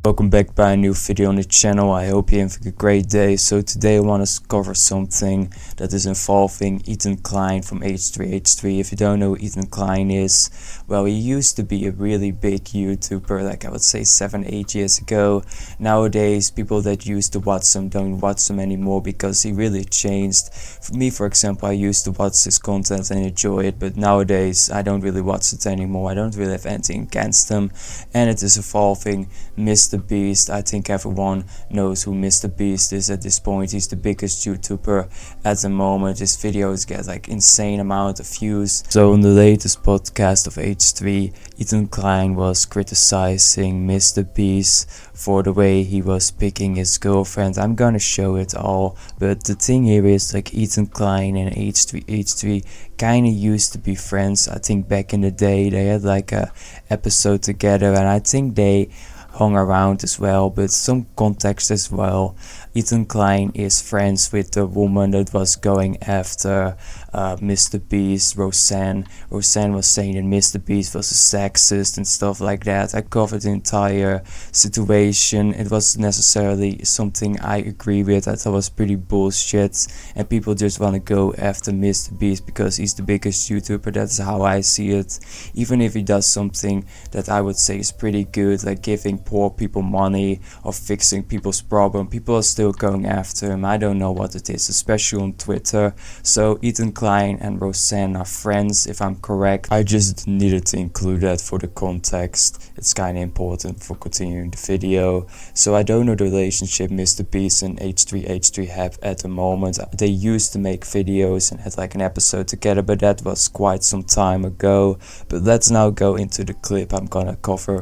Welcome back by a new video on the channel. I hope you're having a great day. So today I want to cover something that is involving Ethan Klein from H3H3. If you don't know who Ethan Klein is, well, he used to be a really big YouTuber, like I would say 7-8 years ago. Nowadays, people that used to watch him don't watch him anymore because he really changed. For me, for example, I used to watch his content and enjoy it, but nowadays I don't really watch it anymore. I don't really have anything against him, and it is involving MrBeast. I think everyone knows who MrBeast is at this point. He's the biggest YouTuber at the moment. His videos get like insane amount of views. So on the latest podcast of H3, Ethan Klein was criticizing MrBeast for the way he was picking his girlfriend. I'm gonna show it all, but the thing here is like Ethan Klein and H3H3 kinda used to be friends. I think back in the day they had like a episode together, and I think they hung around as well, but some context as well. Ethan Klein is friends with the woman that was going after MrBeast, Roseanne. Roseanne was saying that MrBeast was a sexist and stuff like that. I covered the entire situation. It wasn't necessarily something I agree with. I thought it was pretty bullshit, and people just want to go after MrBeast because he's the biggest YouTuber. That's how I see it. Even if he does something that I would say is pretty good, like giving poor people money or fixing people's problem, people are still going after him. I don't know what it is, especially on Twitter. So Ethan Klein and Roseanne are friends, if I'm correct. I just needed to include that for the context. It's kind of important for continuing the video. So I don't know the relationship MrBeast and H3H3 have at the moment. They used to make videos and had like an episode together, but that was quite some time ago. But let's now go into the clip I'm gonna cover.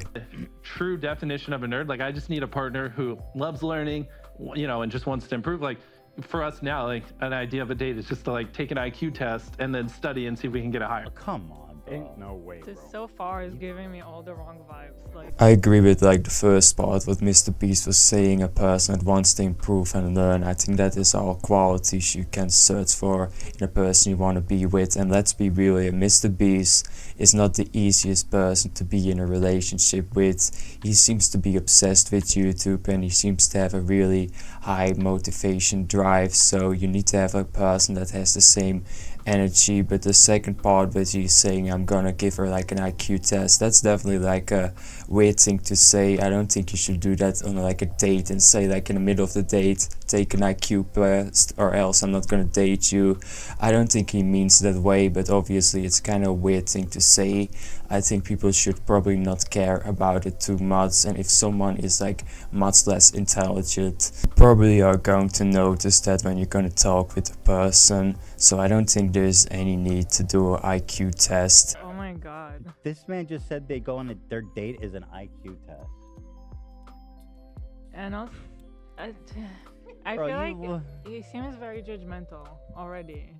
True definition of a nerd. Like, I just need a partner who loves learning, you know, and just wants to improve. Like, for us now, like, an idea of a date is just to like take an IQ test and then study and see if we can get a higher. Come on, ain't no way, bro. This so far is giving me all the wrong vibes. Like, I agree with like the first part, what MrBeast was saying, a person that wants to improve and learn. I think that is all qualities you can search for in a person you want to be with. And let's be real here, MrBeast is not the easiest person to be in a relationship with. He seems to be obsessed with YouTube, and he seems to have a really high motivation drive, so you need to have a person that has the same energy. But the second part where he's saying I'm gonna give her like an IQ test, that's definitely like a weird thing to say. I don't think you should do that on like a date and say like in the middle of the date, take an IQ test or else I'm not gonna date you. I don't think he means that way, but obviously it's kind of a weird thing to say. I think people should probably not care about it too much, and if someone is like much less intelligent, you probably are going to notice that when you're going to talk with a person. So I don't think there's any need to do an IQ test. oh my god. This man just said they go on their date is an IQ test. And also, I Bro, feel you- like he seems very judgmental already.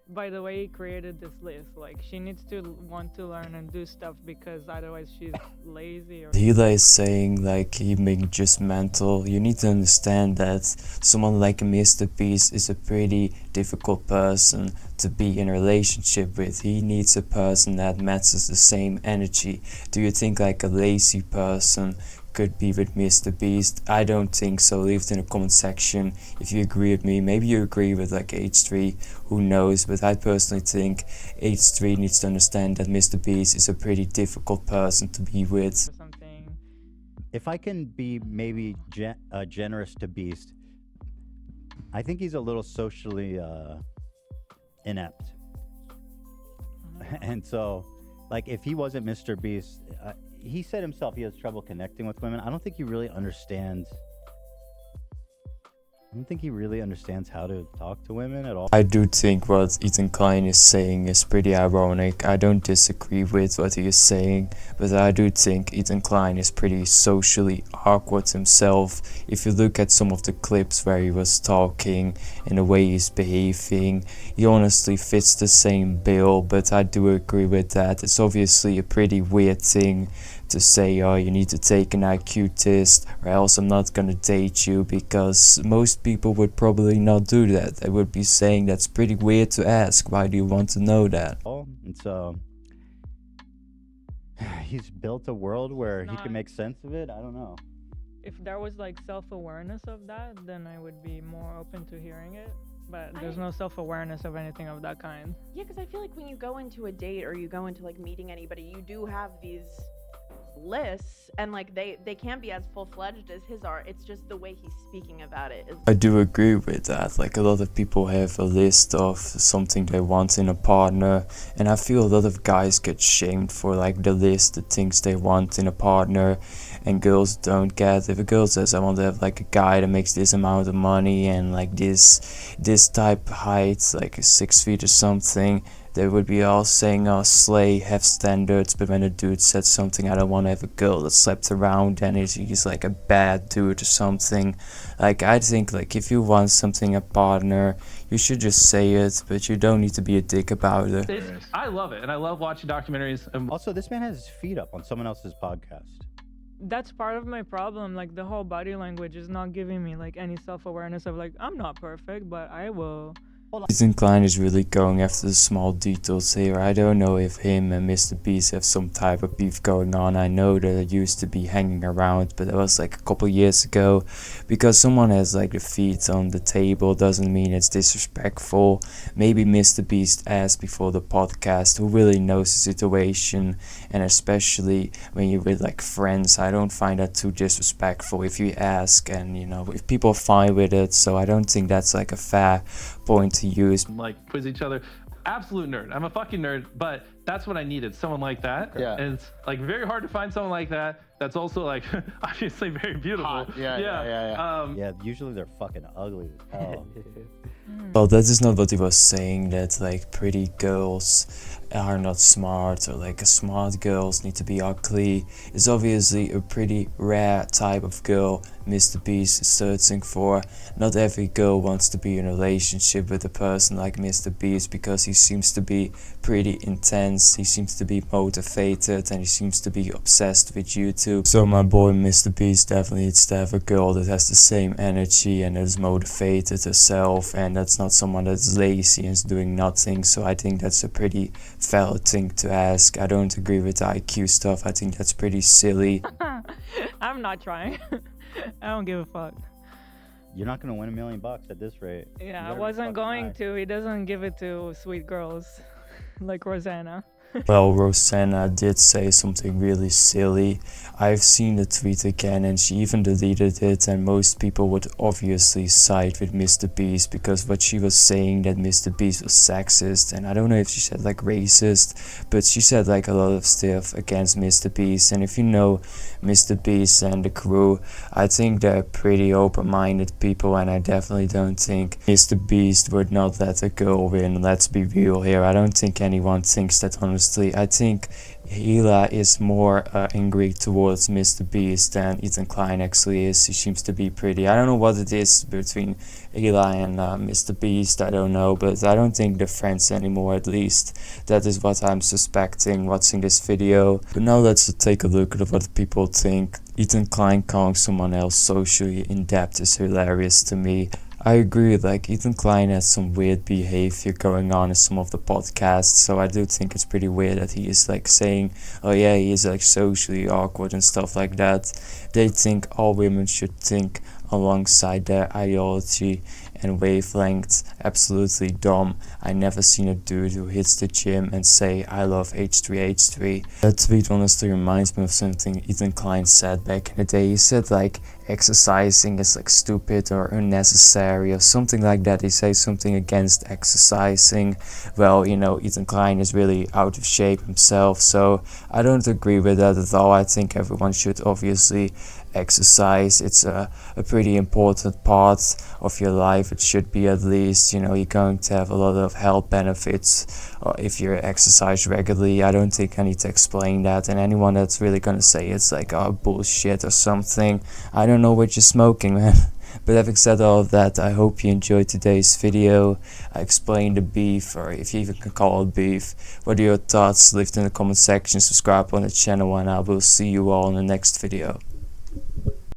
By the way he created this list, like she needs to want to learn and do stuff because otherwise she's lazy or Hila is saying like he being just mental. You need to understand that someone like MrBeast is a pretty difficult person to be in a relationship with. He needs a person that matches the same energy. Do you think like a lazy person could be with MrBeast? I don't think so. Leave it in the comment section if you agree with me. Maybe you agree with like H3, who knows, but I personally think H3 needs to understand that MrBeast is a pretty difficult person to be with. something. If I can be maybe generous to Beast, I think he's a little socially inept. And so, like, if he wasn't MrBeast, he said himself he has trouble connecting with women. I don't think he really understands. I don't think he really understands how to talk to women at all. I do think what Ethan Klein is saying is pretty ironic. I don't disagree with what he is saying, but I do think Ethan Klein is pretty socially awkward himself. If you look at some of the clips where he was talking and the way he's behaving, he honestly fits the same bill, but I do agree with that. It's obviously a pretty weird thing to say, oh, you need to take an IQ test or else I'm not gonna date you, because most people would probably not do that. They would be saying that's pretty weird to ask. Why do you want to know that? And so he's built a world where he can make sense of it. I don't know. if there was like self-awareness of that, then I would be more open to hearing it. But there's no self-awareness of anything of that kind. Yeah, because I feel like when you go into a date or you go into like meeting anybody, you do have these lists, and like they can't be as full-fledged as his are. It's just the way he's speaking about it is. I do agree with that. Like, a lot of people have a list of something they want in a partner, and I feel a lot of guys get shamed for like the list, the things they want in a partner, and girls don't get. If a girl says, I want to have like a guy that makes this amount of money and like this type of height, like 6 feet or something, they would be all saying, oh, slay, have standards. But when a dude said something, I don't want to have a girl that slept around, and he's like a bad dude or something. Like, I think, like, if you want something, a partner, you should just say it, but you don't need to be a dick about it. I love it, and I love watching documentaries. Also, this man has his feet up on someone else's podcast. That's part of my problem. Like, the whole body language is not giving me like any self-awareness of like, I'm not perfect, but I will. Ethan Klein is really going after the small details here. I don't know if him and MrBeast have some type of beef going on. I know that it used to be hanging around, but that was like a couple years ago. Because someone has like the feet on the table doesn't mean it's disrespectful. Maybe MrBeast asked before the podcast who really knows the situation, and especially when you're with like friends, I don't find that too disrespectful if you ask, and you know, if people are fine with it. So I don't think that's like a fair point to use. Like, quiz each other. Absolute nerd. I'm a fucking nerd, but that's what I needed. Someone like that. Yeah. And it's like very hard to find someone like that. That's also like obviously very beautiful. Hot. Yeah. Yeah, usually they're fucking ugly as hell. Well, that is not what he was saying, that like pretty girls are not smart, or like smart girls need to be ugly. It's obviously a pretty rare type of girl MrBeast is searching for. Not every girl wants to be in a relationship with a person like MrBeast, because he seems to be pretty intense, he seems to be motivated, and he seems to be obsessed with YouTube. So my boy MrBeast definitely needs to have a girl that has the same energy and that is motivated herself, and that's not someone that's lazy and is doing nothing. So I think that's a pretty valid thing to ask. I don't agree with the IQ stuff. I think that's pretty silly. I'm not trying. I don't give a fuck. You're not gonna win $1 million at this rate. Yeah, I wasn't going to. He doesn't give it to sweet girls like Rosanna. Well, Rosanna did say something really silly. I've seen the tweet again, and she even deleted it, and most people would obviously side with MrBeast, because what she was saying, that MrBeast was sexist, and I don't know if she said like racist, but she said like a lot of stuff against MrBeast. And if you know MrBeast and the crew, I think they're pretty open-minded people, and I definitely don't think MrBeast would not let a girl win. Let's be real here. I don't think anyone thinks that, honestly. I think Hila is more angry towards MrBeast than Ethan Klein actually is. He seems to be pretty. I don't know what it is between Hila and MrBeast. I don't know, but I don't think they're friends anymore, at least. That is what I'm suspecting watching this video. But now let's take a look at what people think. Ethan Klein calling someone else socially inept is hilarious to me. I agree, like Ethan Klein has some weird behavior going on in some of the podcasts, so I do think it's pretty weird that he is like saying, oh yeah, he is like socially awkward and stuff like that. They think all women should think alongside their ideology and wavelengths. Absolutely dumb. I never seen a dude who hits the gym and say, I love H3H3. That tweet honestly reminds me of something Ethan Klein said back in the day. He said like exercising is like stupid or unnecessary or something like that. He says something against exercising. Well, you know, Ethan Klein is really out of shape himself, so I don't agree with that at all. I think everyone should obviously exercise. It's a pretty important part of your life. It should be, at least. You know, you're going to have a lot of health benefits if you exercise regularly. I don't think I need to explain that, and anyone that's really gonna say it's like, oh, bullshit or something, I don't know what you're smoking, man. But having said all of that, I hope you enjoyed today's video. I explained the beef, or if you even can call it beef. What are your thoughts? Leave it in the comment section, subscribe on the channel, and I will see you all in the next video.